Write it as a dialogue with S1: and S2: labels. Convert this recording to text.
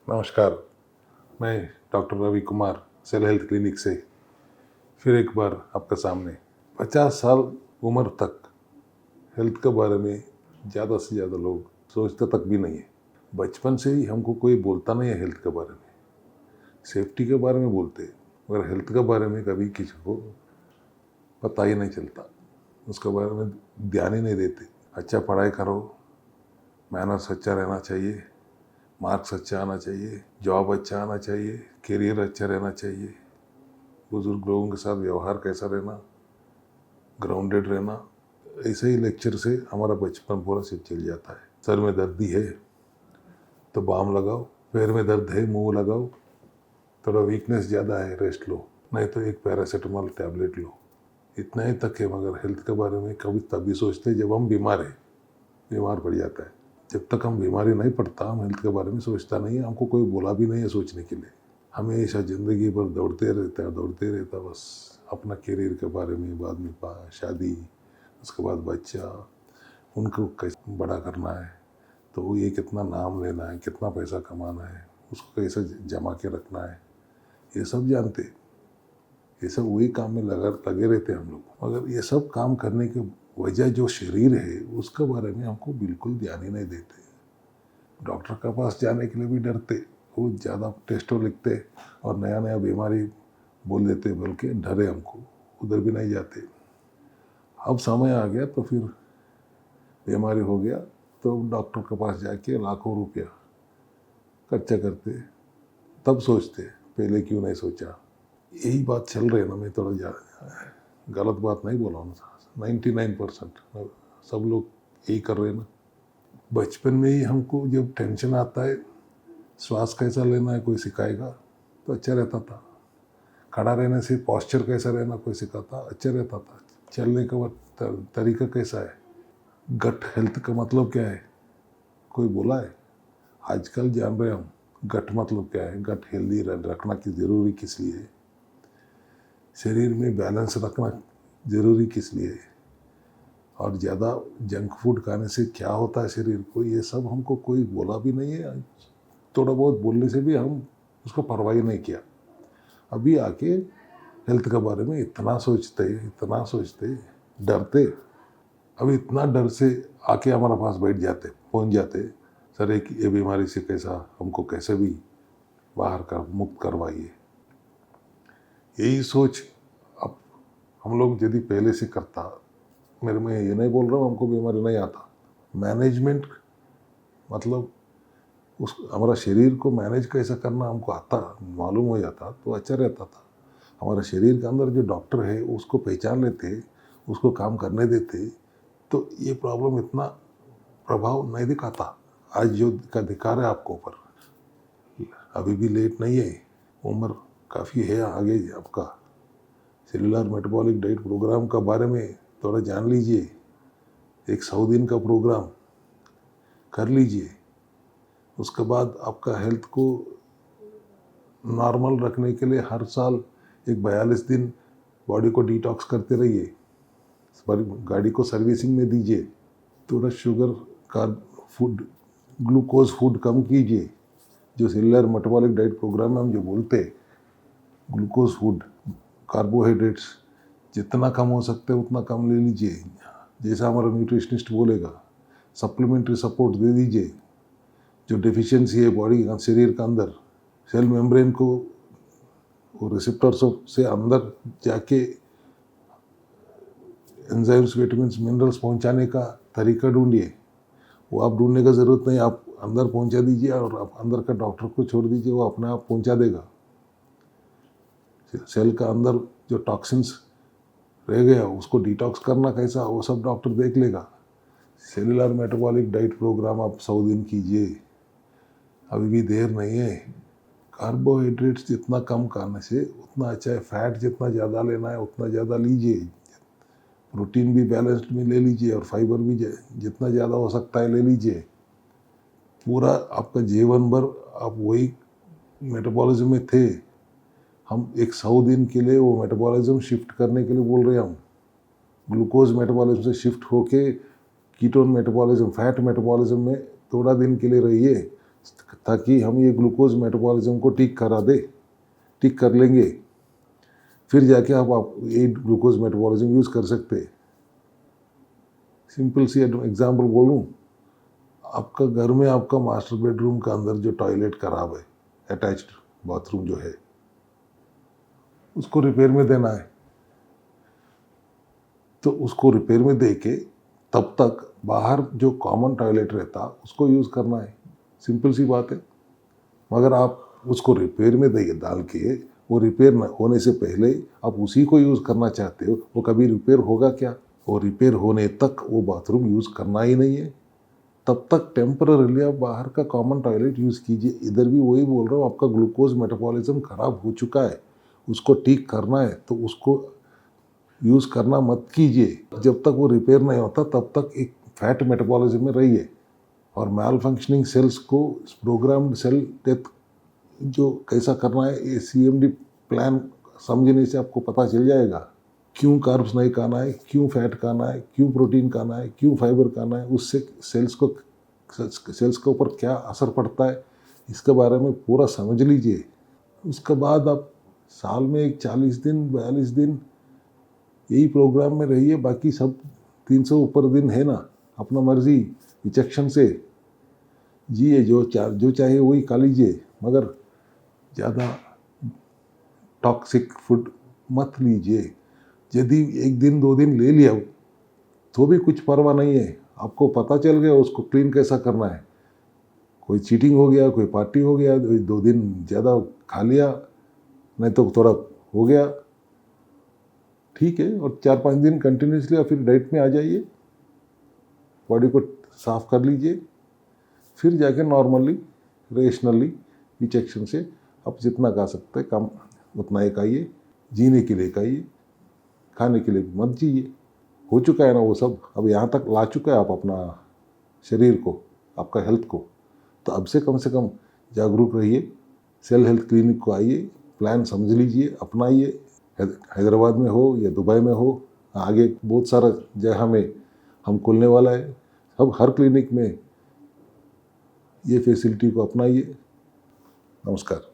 S1: नमस्कार, मैं doctor Ravi Kumar cell health clinic से फिर एक बार आपके सामने 50 साल उम्र तक हेल्थ के बारे में ज़्यादा से ज़्यादा लोग सोचते तक भी नहीं है। बचपन से ही हमको कोई बोलता नहीं है हेल्थ के बारे में। सेफ्टी के बारे में बोलते हैं, मगर हेल्थ के बारे में कभी किसी को पता ही नहीं चलता, उसके बारे में ध्यान ही नहीं देते। अच्छा पढ़ाई करो, मैनर्स अच्छा रहना चाहिए, मार्क्स अच्छा आना चाहिए, जॉब अच्छा आना चाहिए, करियर अच्छा रहना चाहिए, बुजुर्ग लोगों के साथ व्यवहार कैसा रहना, ग्राउंडेड रहना। ऐसे ही लेक्चर से हमारा बचपन पूरा सिर चल जाता है। सर में दर्दी है तो बाम लगाओ, पैर में दर्द है मुंह लगाओ, थोड़ा वीकनेस ज़्यादा है रेस्ट लो, नहीं तो एक पैरासीटामोल टैबलेट लो। इतना ही तक है, मगर हेल्थ के बारे में कभी तभी सोचते जब हम बीमार पड़ जाता है। जब तक हम बीमारी नहीं पड़ता हम हेल्थ के बारे में सोचता नहीं है। हमको कोई बोला भी नहीं है सोचने के लिए। हमेशा ज़िंदगी भर दौड़ते रहता बस अपना करियर के बारे में, बाद में शादी, उसके बाद बच्चा, उनको कैसे बड़ा करना है, तो ये कितना नाम लेना है, कितना पैसा कमाना है, उसको कैसे जमा के रखना है, ये सब जानते। ये सब वही काम में लगे रहते हम लोग। मगर ये सब काम करने की वजह जो शरीर है उसके बारे में हमको बिल्कुल ध्यान ही नहीं देते। डॉक्टर के पास जाने के लिए भी डरते, वो ज़्यादा टेस्टों लिखते और नया नया बीमारी बोल देते, बल्कि डरे हमको, उधर भी नहीं जाते। अब समय आ गया तो फिर बीमारी हो गया तो डॉक्टर के पास जाके लाखों रुपया खर्चा करते, तब सोचते पहले क्यों नहीं सोचा। यही बात चल रही है ना। मैं थोड़ा गलत बात नहीं बोला हूँ, 99% सब लोग यही कर रहे हैं ना। बचपन में ही हमको जब टेंशन आता है, श्वास कैसा लेना है कोई सिखाएगा तो अच्छा रहता था। खड़ा रहने से पॉस्चर कैसा रहना कोई सिखाता, अच्छा रहता था। चलने का तरीका कैसा है, गट हेल्थ का मतलब क्या है कोई बोला है। आजकल जान रहे हम गट मतलब क्या है, गट हेल्दी रखना की ज़रूरी किस लिए है, शरीर में बैलेंस रखना ज़रूरी किस लिए है, और ज़्यादा जंक फूड खाने से क्या होता है शरीर को, ये सब हमको कोई बोला भी नहीं है। थोड़ा बहुत बोलने से भी हम उसको परवाह नहीं किया। अभी आके हेल्थ के बारे में इतना सोचते डरते। अभी इतना डर से आके हमारे पास बैठ जाते, पहुंच जाते, सर एक ये बीमारी से हमको कैसे भी बाहर कर मुक्त करवाइए। यही सोच अब हम लोग यदि पहले से करता, मेरे में ये नहीं बोल रहा हूँ हमको बीमारी नहीं आता, मैनेजमेंट मतलब उस हमारा शरीर को मैनेज कैसे करना हमको आता, मालूम हो जाता तो अच्छा रहता था। हमारे शरीर के अंदर जो डॉक्टर है उसको पहचान लेते, उसको काम करने देते, तो ये प्रॉब्लम इतना प्रभाव नहीं दिखाता। आज जो का दिखा रहा है आपको ऊपर, अभी भी लेट नहीं है, उम्र काफ़ी है आगे आपका। सेलुलर मेटाबॉलिक डाइट प्रोग्राम का बारे में थोड़ा जान लीजिए। एक 100 दिन का प्रोग्राम कर लीजिए, उसके बाद आपका हेल्थ को नॉर्मल रखने के लिए हर साल एक 42 दिन बॉडी को डिटॉक्स करते रहिए, गाड़ी को सर्विसिंग में दीजिए, थोड़ा sugar carb food glucose food कम कीजिए। जो सेलुलर मेटाबॉलिक डाइट प्रोग्राम में हम जो बोलते हैं, ग्लूकोज फूड, कार्बोहाइड्रेट्स जितना कम हो सकते हैं उतना कम ले लीजिए, जैसा हमारा न्यूट्रिशनिस्ट बोलेगा। सप्लीमेंट्री सपोर्ट दे दीजिए। जो डेफिशिएंसी है बॉडी का, शरीर का अंदर सेल मेम्ब्रेन को वो रिसेप्टर्स से अंदर जाके एंजाइम्स, विटामिन्स, मिनरल्स पहुंचाने का तरीका ढूंढिए। वो आप ढूंढने का ज़रूरत नहीं, आप अंदर पहुंचा दीजिए और आप अंदर का डॉक्टर को छोड़ दीजिए, वो अपने आप पहुंचा देगा। सेल का अंदर जो टॉक्सिन्स रह गया उसको डिटॉक्स करना कैसा, वो सब डॉक्टर देख लेगा। सेलुलर मेटाबॉलिक डाइट प्रोग्राम आप 100 दिन कीजिए, अभी भी देर नहीं है। कार्बोहाइड्रेट्स जितना कम खाने से उतना अच्छा है। फैट जितना ज़्यादा लेना है उतना ज़्यादा लीजिए, प्रोटीन भी बैलेंस्ड में ले लीजिए, और फाइबर भी जितना ज़्यादा हो सकता है ले लीजिए। पूरा आपका जीवन भर आप वही मेटाबॉलिज्म में थे। हम एक 100 दिन के लिए वो मेटाबॉलिज्म शिफ्ट करने के लिए बोल रहे हैं। हम ग्लूकोज मेटाबॉलिज्म से शिफ्ट होके कीटोन मेटाबॉलिज्म, फैट मेटाबॉलिज्म में थोड़ा दिन के लिए रहिए, ताकि हम ये ग्लूकोज मेटाबॉलिज्म को ठीक कर लेंगे, फिर जाके आप ये ग्लूकोज मेटाबॉलिज्म यूज़ कर सकते हैं। सिंपल सी एग्जांपल बोलूँ, आपका घर में आपका मास्टर बेडरूम का अंदर जो टॉयलेट खराब है, अटैच्ड बाथरूम जो है, उसको रिपेयर में देना है, तो उसको रिपेयर में दे के तब तक बाहर जो कॉमन टॉयलेट रहता उसको यूज़ करना है। सिंपल सी बात है। मगर आप उसको रिपेयर में डाल के वो रिपेयर होने से पहले आप उसी को यूज़ करना चाहते हो, वो कभी रिपेयर होगा क्या? वो रिपेयर होने तक वो बाथरूम यूज़ करना ही नहीं है। तब तक टेम्पररीली आप बाहर का कॉमन टॉयलेट यूज़ कीजिए। इधर भी वही बोल रहा हूँ, आपका ग्लूकोज मेटाबॉलिज्म खराब हो चुका है, उसको ठीक करना है तो उसको यूज़ करना मत कीजिए। जब तक वो रिपेयर नहीं होता तब तक एक फैट मेटाबॉलिज्म में रहिए। और मैल फंक्शनिंग सेल्स को प्रोग्राम्ड सेल डेथ जो कैसा करना है, ये CMD प्लान समझने से आपको पता चल जाएगा। क्यों कार्ब्स नहीं खाना है, क्यों फैट खाना है, क्यों प्रोटीन खाना है, क्यों फाइबर खाना है, उससे सेल्स के ऊपर क्या असर पड़ता है, इसके बारे में पूरा समझ लीजिए। उसके बाद आप साल में एक 40 दिन 42 दिन यही प्रोग्राम में रहिए। बाकी सब 300 ऊपर दिन है ना, अपना मर्जी विचक्षण से जिए, जो चाहे वही खा लीजिए, मगर ज़्यादा टॉक्सिक फूड मत लीजिए। यदि 1 दिन 2 दिन ले लिया तो भी कुछ परवाह नहीं है, आपको पता चल गया उसको क्लीन कैसा करना है। कोई चीटिंग हो गया, कोई पार्टी हो गया, 2 दिन ज़्यादा खा लिया, नहीं तो थोड़ा हो गया, ठीक है। और 4-5 दिन कंटिन्यूसली आप फिर डाइट में आ जाइए, बॉडी को साफ कर लीजिए, फिर जाके नॉर्मली रेशनली विचक्षण से आप जितना खा सकते हैं कम उतना ही खाइए। जीने के लिए खाइए, खाने के लिए मत जिए। हो चुका है ना वो सब, अब यहाँ तक ला चुका है आप अपना शरीर को, आपका हेल्थ को, तो अब से कम जागरूक रहिए। सेल हेल्थ क्लिनिक को आइए, प्लान समझ लीजिए, अपनाइए। हैदराबाद में हो या दुबई में हो, आगे बहुत सारा जगह में हम खुलने वाला है। अब हर क्लिनिक में ये फैसिलिटी को अपनाइए। नमस्कार।